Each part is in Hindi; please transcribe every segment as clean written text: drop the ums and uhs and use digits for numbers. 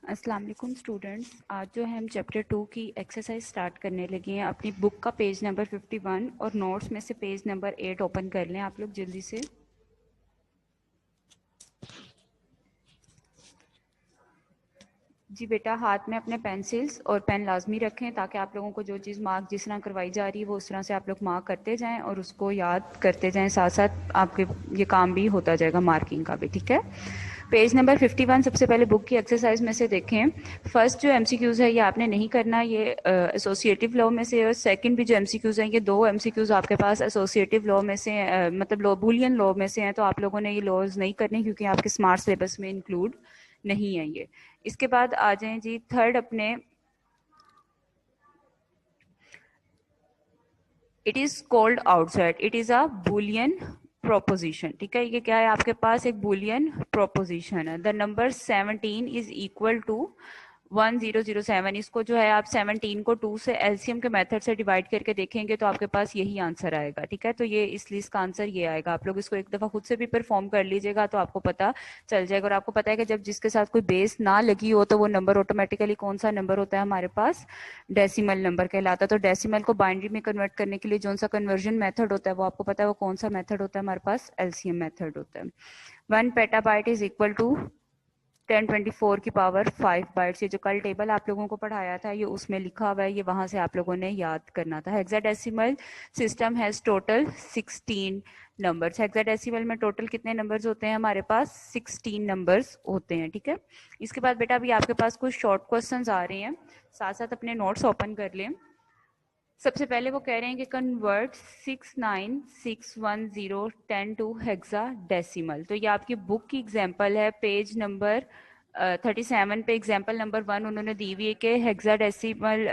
अस्सलाम वालेकुम स्टूडेंट्स, आज जो है हम चैप्टर 2 की एक्सरसाइज स्टार्ट करने लगे हैं। अपनी बुक का पेज नंबर 51 और नोट्स में से पेज नंबर 8 ओपन कर लें आप लोग जल्दी से। जी बेटा, हाथ में अपने पेंसिल्स और पेन लाजमी रखें ताकि आप लोगों को जो चीज़ मार्क जिस तरह करवाई जा रही है वो उस तरह से आप लोग मार्क करते जाएं और उसको याद करते जाएं, साथ साथ आपके ये काम भी होता जाएगा मार्किंग का भी, ठीक है। पेज नंबर 51 सबसे पहले बुक की एक्सरसाइज में से देखें। फर्स्ट जो एमसीक्यूज है ये आपने नहीं करना, ये एसोसिएटिव लॉ में से, और सेकंड भी जो एमसीक्यूज हैं ये दो एमसीक्यूज आपके पास एसोसिएटिव लॉ में से मतलब लॉ बुलियन लॉ में से हैं, तो आप लोगों ने ये लॉज नहीं करने क्योंकि आपके स्मार्ट सिलेबस में इंक्लूड नहीं है ये। इसके बाद आ जाएं जी थर्ड अपने, it is called outside, it is a Boolean proposition, ठीक है। ये क्या है, आपके पास एक बुलियन प्रोपोजिशन है। The number 17 is equal to 1007। इसको जो है आप 17 को 2 से एलसीएम के मेथड से डिवाइड करके देखेंगे तो आपके पास यही आंसर आएगा, ठीक है। तो ये इसलिए इसका आंसर ये आएगा। आप लोग इसको एक दफा खुद से भी परफॉर्म कर लीजिएगा तो आपको पता चल जाएगा। और आपको पता है कि जब जिसके साथ कोई बेस ना लगी हो तो वो नंबर ऑटोमेटिकली कौन सा नंबर होता है हमारे पास, डेसिमल नंबर कहलाता है। तो डेसिमल को बाइनरी में कन्वर्ट करने के लिए जो सा कन्वर्जन मेथड होता है वो आपको पता है वो कौन सा मेथड होता है हमारे पास, एलसीएम मेथड होता है। 1 पेटाबाइट इज इक्वल टू 1024 की पावर 5 बाइट्स। ये जो कल टेबल आप लोगों को पढ़ाया था ये उसमें लिखा हुआ है, ये वहां से आप लोगों ने याद करना था। Hexadecimal system has total 16 numbers. Hexadecimal में टोटल कितने नंबर्स होते हैं हमारे पास, 16 नंबर्स होते हैं, ठीक है। इसके बाद बेटा अभी आपके पास कुछ शॉर्ट क्वेश्चंस आ रहे हैं, साथ साथ अपने नोट्स ओपन कर लें। सबसे पहले वो कह रहे हैं कि कन्वर्ट 69610 टू हेक्सा डेसिमल। तो ये आपकी बुक की एग्जांपल है, पेज नंबर 37 पे एग्जांपल नंबर 1 उन्होंने दी हुई है कि हेक्सा डेसिमल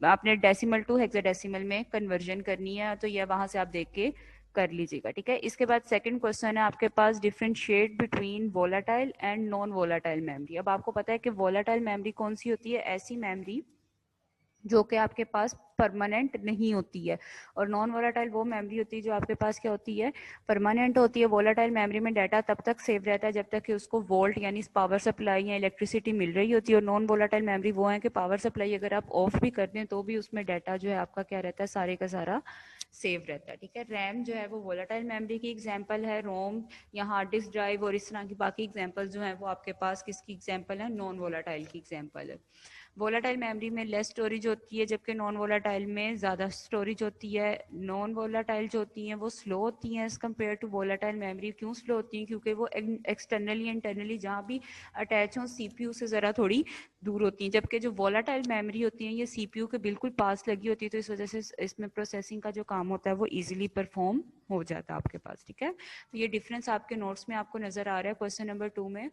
आपने डेसिमल टू हेक्सा डेसिमल में कन्वर्जन करनी है, तो ये वहां से आप देख के कर लीजिएगा, ठीक है। इसके बाद सेकंड क्वेश्चन है आपके पास, differentiate between volatile and non volatile memory. अब आपको पता है कि वोलाटाइल मेमोरी कौन सी होती है, ऐसी मेमोरी जो कि आपके पास परमानेंट नहीं होती है, और नॉन वोलाटाइल वो मेमोरी होती है जो आपके पास क्या होती है, परमानेंट होती है। वोलाटाइल मेमोरी में डाटा तब तक सेव रहता है जब तक कि उसको वोल्ट यानी पावर सप्लाई या इलेक्ट्रिसिटी मिल रही होती है, और नॉन वोलाटाइल मेमोरी वो है कि पावर सप्लाई अगर आप ऑफ भी कर दें तो भी उसमें डाटा जो है आपका क्या रहता है, सारे का सारा सेव रहता है, ठीक है। रैम जो है वो वोलाटाइल मेमोरी की एग्जांपल है, रोम या हार्ड डिस्क ड्राइव और इस तरह की बाकी एग्जांपल्स जो हैं वो आपके पास किसकी एग्जांपल है, नॉन वोलाटाइल की एग्जांपल है। वोलाटाइल मेमोरी में लेस स्टोरेज होती है जबकि नॉन वोलाटाइल में ज़्यादा स्टोरेज होती है। नॉन वोलाटाइल जो होती हैं वो स्लो होती हैं as compare to volatile memory. क्यों स्लो होती हैं, क्योंकि वो एक्सटर्नली इंटरनली जहाँ भी अटैच हों सीपीयू से ज़रा थोड़ी दूर होती हैं, जबकि जो वोलाटाइल मेमोरी होती हैं ये सीपीयू के बिल्कुल पास लगी होती है, तो इस वजह से इसमें प्रोसेसिंग का जो काम होता है वो ईजिली परफॉर्म हो जाता है आपके पास, ठीक है। तो ये डिफरेंस आपके नोट्स में आपको नजर आ रहा है क्वेश्चन नंबर 2 में।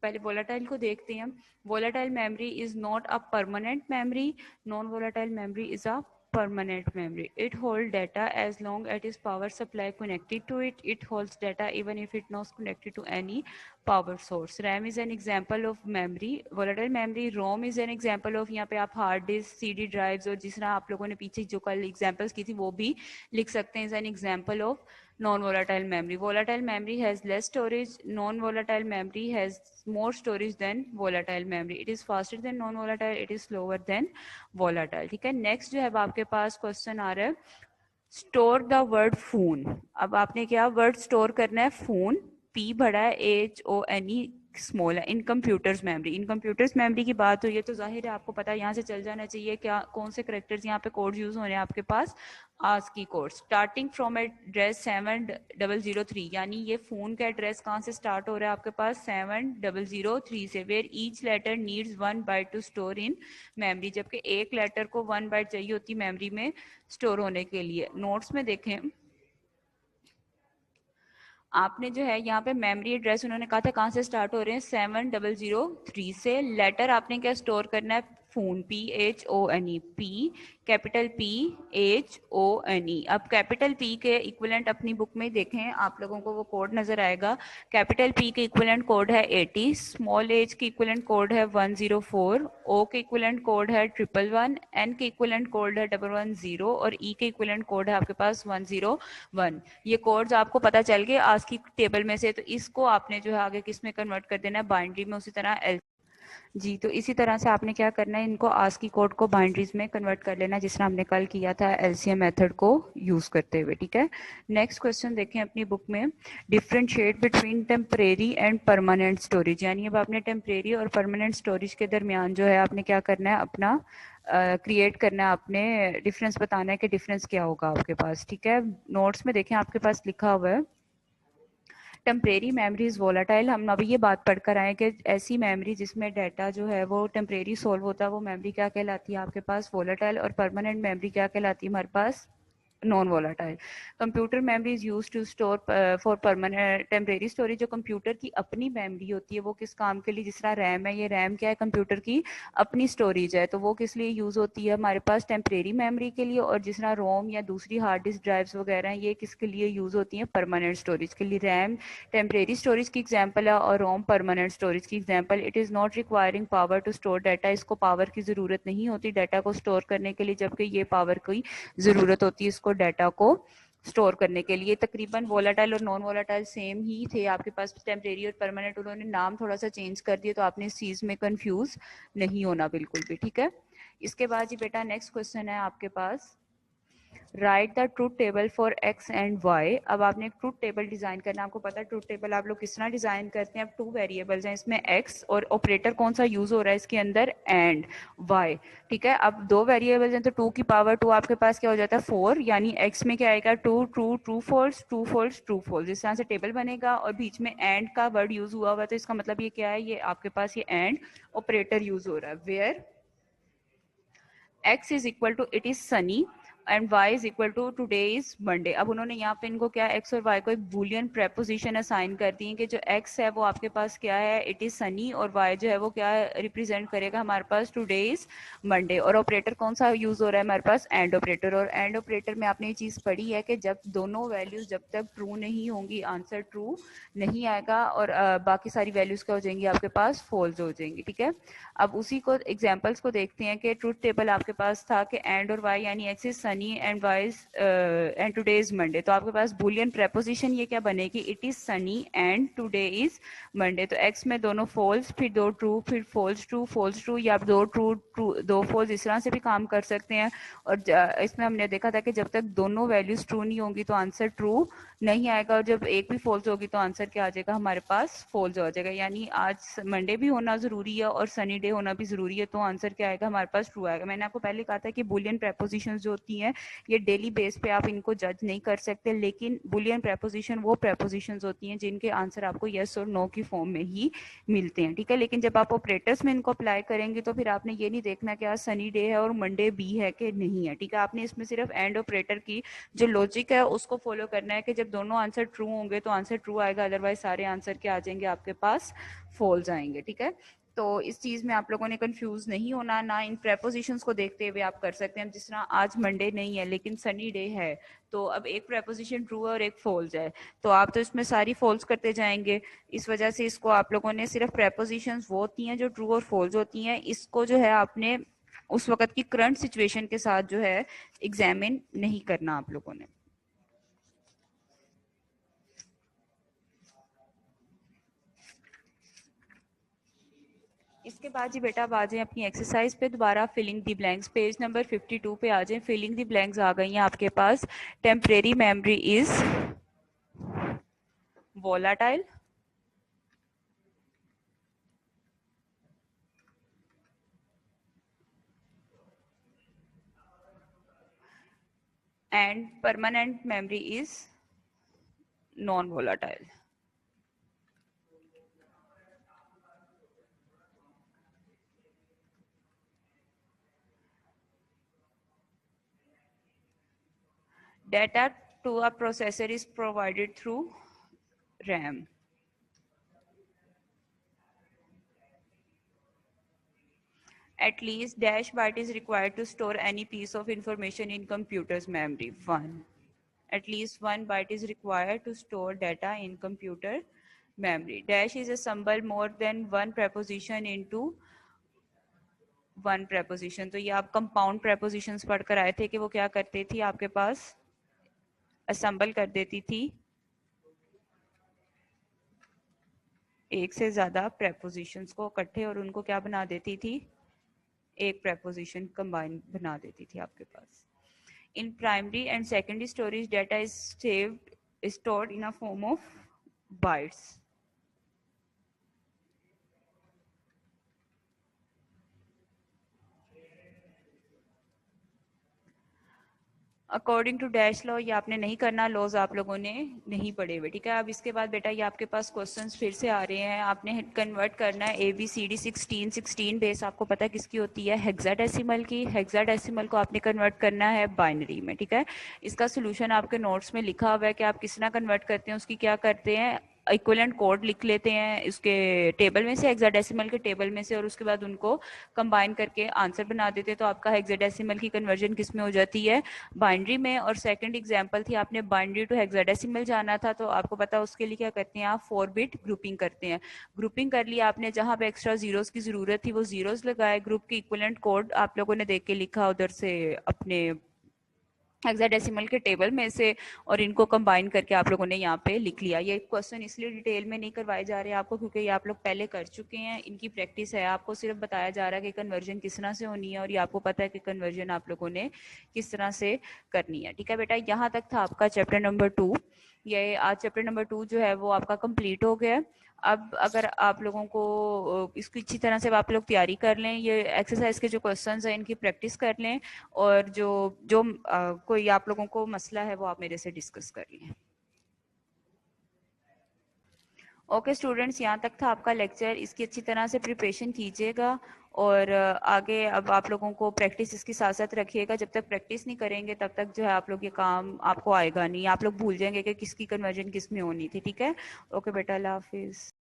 पहले वोलाटाइल को देखते हैं। Volatile memory is not a permanent memory. Non-volatile memory is a permanent memory. It holds data as long as its power supply connected to it. It holds data even if it not connected to any power source. RAM is an example of memory. Volatile memory, ROM is an example of, यहाँ पे आप हार्ड डिस्क, सीडी ड्राइव्स और जिस तरह आप लोगों ने पीछे जो कल एग्जांपल्स की थी वो भी लिख सकते हैं, is an example of non-volatile memory. Volatile memory has less storage. Non-volatile memory has more storage than volatile memory. It is faster than non-volatile. It is slower than volatile. ठीक है। नेक्स्ट जो है आपके पास क्वेश्चन आ रहा है, स्टोर द वर्ड फोन। अब आपने क्या वर्ड स्टोर करना है, फोन, पी बड़ा है, H O N E small है, in computers memory. In computers memory की बात हुई है तो जाहिर है आपको पता है यहाँ से चल जाना चाहिए क्या कौन से करेक्टर्स यहाँ पे कोड यूज होने हैं आपके पास, ASCII code. Starting from address 7003, यानी ये फोन का एड्रेस कहाँ से स्टार्ट हो रहा है आपके पास, 7003 से, where each letter needs 1 byte to store in memory, जबकि एक लेटर को 1 बाइट चाहिए होती मेमोरी में स्टोर होने के लिए। नोट्स में देखें आपने जो है यहाँ पे मेमोरी एड्रेस उन्होंने कहा था कहाँ से स्टार्ट हो रहे हैं, 7003 से। लेटर आपने क्या स्टोर करना है, phone, P H O N E, P capital P H O N E. अब कैपिटल पी के इक्विवेलेंट अपनी बुक में देखें आप लोगों को वो कोड नजर आएगा। कैपिटल पी के इक्विवेलेंट कोड है 80, स्मॉल एच के इक्विवेलेंट कोड है 104, ओ के इक्विवेलेंट कोड है 111, एन के इक्विवेलेंट कोड है 110 और ई के इक्विवेलेंट कोड है आपके पास 101। ये कोड्स आपको पता चल गए आस्की टेबल में से, तो इसको आपने जो है आगे किस में कन्वर्ट कर देना है, बाइनरी में। उसी तरह जी, तो इसी तरह से आपने क्या करना है, इनको आस्की कोड को बाइनरीज में कन्वर्ट कर लेना, जिस तरह हमने कल किया था एलसीएम मेथड को यूज करते हुए। ठीक है, नेक्स्ट क्वेश्चन देखें अपनी बुक में, differentiate between temporary and permanent storage. यानी अब आपने टेम्परेरी और परमानेंट स्टोरेज के दरमियान जो है आपने क्या करना है, अपना क्रिएट करना है, आपने डिफरेंस बताना है कि डिफरेंस क्या होगा आपके पास। ठीक है, नोट्स में देखें आपके पास लिखा हुआ है, टेम्परेरी मेमोरी इज वोलाटाइल। हम अभी ये बात पढ़कर आए कि ऐसी मेमोरी जिसमें डाटा जो है वो टेम्परेरी सोल्व होता है, वो मेमोरी क्या कहलाती है आपके पास, वोलाटाइल। और परमानेंट मेमोरी क्या कहलाती है हमारे पास, non volatile. Computer memory is use to store for permanent. Temporary storage जो कंप्यूटर की अपनी मेमोरी होती है, वो किस काम के लिए, जिस तरह रैम है, ये रैम क्या है, कंप्यूटर की अपनी स्टोरेज है, तो वो किस लिए यूज होती है हमारे पास, टेम्परेरी मेमोरी के लिए। और जिस तरह रोम या दूसरी हार्ड डिस्क ड्राइव्स वगैरह हैं, ये किसके लिए यूज होती हैं, परमानेंट स्टोरेज के लिए। रैम टेम्परेरी स्टोरेज की एग्जाम्पल है और रोम परमानेंट स्टोरेज की example. It is not requiring power to store data. इसको पावर की जरूरत नहीं होती डाटा को स्टोर करने के लिए, जबकि ये पावर की जरूरत होती है इसको डाटा को स्टोर करने के लिए। तकरीबन वोलाटाइल और नॉन वोलाटाइल सेम ही थे आपके पास, टेम्परेरी और परमानेंट उन्होंने नाम थोड़ा सा चेंज कर दिया, तो आपने इस चीज में कंफ्यूज नहीं होना बिल्कुल भी। ठीक है, इसके बाद जी बेटा नेक्स्ट क्वेश्चन है आपके पास, write the truth table for X and Y. अब आपने एक ट्रूथ टेबल डिजाइन करना है। आपको पता है ट्रूथ टेबल आप लोग किस तरह डिजाइन करते हैं। अब टू वेरिएबल्स हैं इसमें, एक्स, और ऑपरेटर कौन सा यूज हो रहा है इसके अंदर, एंड वाई। ठीक है, अब दो वेरिएबल्स हैं तो टू की पावर टू आपके पास क्या हो जाता है, 4। यानी एक्स में क्या आएगा, two true true false, true false true false, इस तरह से टेबल बनेगा। और बीच में एंड का वर्ड यूज हुआ हुआ, तो इसका मतलब ये क्या है, ये आपके पास ये एंड ऑपरेटर यूज हो रहा है, where x is equal to it is sunny and y is equal to today is Monday. अब उन्होंने यहाँ पे इनको क्या, x और y को एक बूलियन प्रेपोजिशन असाइन कर दी है कि जो x है वो आपके पास क्या है, इट इज सनी, और y जो है वो क्या रिप्रेजेंट करेगा हमारे पास, टुडे इज मंडे। और ऑपरेटर कौन सा यूज हो रहा है हमारे पास, एंड ऑपरेटर। और एंड ऑपरेटर में आपने ये चीज पढ़ी है कि जब दोनों वैल्यूज जब तक ट्रू नहीं होंगी, आंसर ट्रू नहीं आएगा, और बाकी सारी वैल्यूज क्या हो जाएंगी आपके पास, फॉल्स हो जाएंगी। ठीक है, अब उसी को एग्जांपल्स को देखते हैं कि ट्रूथ टेबल आपके पास था कि एंड और वाई, यानी x is sunny and y is and today is Monday. तो आपके पास बूलियन प्रेपोजिशन ये क्या बनेगी, it is sunny and today is Monday. तो एक्स में दोनों फॉल्स, फिर दो ट्रू, फिर फॉल्स ट्रू फॉल्स ट्रू, या दो ट्रू ट्रू दो फॉल्स, इस तरह से भी काम कर सकते हैं। और इसमें हमने देखा था कि जब तक दोनों वैल्यूज ट्रू नहीं होंगी तो आंसर ट्रू नहीं आएगा, और जब एक भी फॉल्स होगी तो आंसर क्या आ जाएगा हमारे पास, फॉल्स हो जाएगा। यानी आज मंडे भी होना जरूरी है और सनी डे होना भी जरूरी है, तो आंसर क्या आएगा हमारे पास, ट्रू आएगा। मैंने आपको पहले कहा था कि बुलियन प्रेपोजिशन जो होती हैं ये डेली बेस पे आप इनको जज नहीं कर सकते, लेकिन बुलियन प्रेपोजिशन वो प्रेपोजिशन होती हैं जिनके आंसर आपको यस और नो की फॉर्म में ही मिलते हैं। ठीक है, लेकिन जब आप ऑपरेटर्स में इनको अप्लाई करेंगे तो फिर आपने ये नहीं देखना कि आज सनी डे है और मंडे भी है कि नहीं है। ठीक है, आपने इसमें सिर्फ एंड ऑपरेटर की जो लॉजिक है उसको फॉलो करना है कि जब दोनों आंसर ट्रू होंगे तो आंसर ट्रू आएगा, अदरवाइज सारे आंसर क्या आ जाएंगे आपके पास, फॉल्स आएंगे। ठीक है, तो इस चीज में आप लोगों ने कंफ्यूज नहीं होना ना, इन प्रेपोजिशंस को देखते हुए आप कर सकते हैं। जिस तरह आज मंडे नहीं है लेकिन सनी डे है, तो अब एक प्रेपोजिशन ट्रू है और एक फॉल्स है, तो आप तो इसमें सारी फॉल्स करते जाएंगे। इस वजह से इसको आप लोगों ने सिर्फ प्रेपोजिशंस वो होती हैं जो ट्रू और फॉल्स होती हैं, इसको जो है आपने उस वक्त की करंट सिचुएशन के साथ जो है एग्जामिन नहीं करना आप लोगों ने। इसके बाद जी बेटा आप आ जाए अपनी एक्सरसाइज पे दोबारा, filling the blanks, page number 52 पे आ जाए। फिलिंग दी ब्लैंक्स आ गई हैं आपके पास। Temporary memory is volatile and permanent memory is non volatile. Data to a processor is provided through RAM. At least dash byte is required to store any piece of information in computer's memory. 1. At least 1 byte is required to store data in computer memory. Dash is a symbol more than one preposition into one preposition. तो ये आप कंपाउंड prepositions पढ़कर आए थे कि वो क्या करते थी आपके पास, assemble कर देती थी एक से ज्यादा प्रेपोजिशंस को इकट्ठे और उनको क्या बना देती थी, एक प्रेपोजिशन कंबाइन बना देती थी आपके पास। In primary and secondary storage data is stored in a form of bytes. According to dash law, ये आपने नहीं करना, लॉज आप लोगों ने नहीं पढ़े हुए, ठीक है। अब इसके बाद बेटा ये आपके पास क्वेश्चंस फिर से आ रहे हैं, आपने कन्वर्ट करना है ABCD 16 बेस आपको पता है किसकी होती है, हेक्साडेसिमल की। हेक्साडेसिमल को आपने कन्वर्ट करना है बाइनरी में, ठीक है। इसका सोल्यूशन आपके नोट्स में लिखा हुआ है कि आप किस तरह कन्वर्ट करते हैं, उसकी क्या करते हैं, इक्विवेलेंट कोड लिख लेते हैं इसके टेबल में से, हेक्साडेसिमल के टेबल में से, और उसके बाद उनको कंबाइन करके आंसर बना देते हैं। तो आपका हेक्साडेसिमल की कन्वर्जन किस में हो जाती है, बाइनरी में। और सेकंड एग्जांपल थी, आपने बाइनरी टू हेक्साडेसिमल जाना था, तो आपको पता है उसके लिए क्या करते हैं आप, 4 बिट ग्रुपिंग करते हैं। ग्रुपिंग कर लिया आपने, जहां पे एक्स्ट्रा जीरोस की जरूरत थी वो जीरोस लगाए, ग्रुप की इक्विवेलेंट कोड आप लोगों ने देख के लिखा उधर से अपने हेक्साडेसिमल के टेबल में से, और इनको कंबाइन करके आप लोगों ने यहाँ पे लिख लिया। ये क्वेश्चन इसलिए डिटेल में नहीं करवाए जा रहे हैं आपको क्योंकि ये आप लोग पहले कर चुके हैं, इनकी प्रैक्टिस है, आपको सिर्फ बताया जा रहा है कि कन्वर्जन किस तरह से होनी है, और ये आपको पता है कि कन्वर्जन आप लोगों ने किस तरह से करनी है, ठीक है बेटा। यहाँ तक था आपका चैप्टर नंबर 2। ये आज चैप्टर नंबर 2 जो है वो आपका कंप्लीट हो गया है। अब अगर आप लोगों को इसकी अच्छी तरह से आप लोग तैयारी कर लें, ये एक्सरसाइज के जो क्वेश्चंस हैं इनकी प्रैक्टिस कर लें, और जो जो कोई आप लोगों को मसला है वो आप मेरे से डिस्कस कर लें। ओके स्टूडेंट्स, यहाँ तक था आपका लेक्चर, इसकी अच्छी तरह से प्रिपरेशन कीजिएगा, और आगे अब आप लोगों को प्रैक्टिस इसके साथ साथ रखिएगा। जब तक प्रैक्टिस नहीं करेंगे तब तक जो है आप लोग ये काम आपको आएगा नहीं, आप लोग भूल जाएंगे कि किसकी कन्वर्जन किस में होनी थी, ठीक है। ओके बेटा, अल्लाह हाफिज़।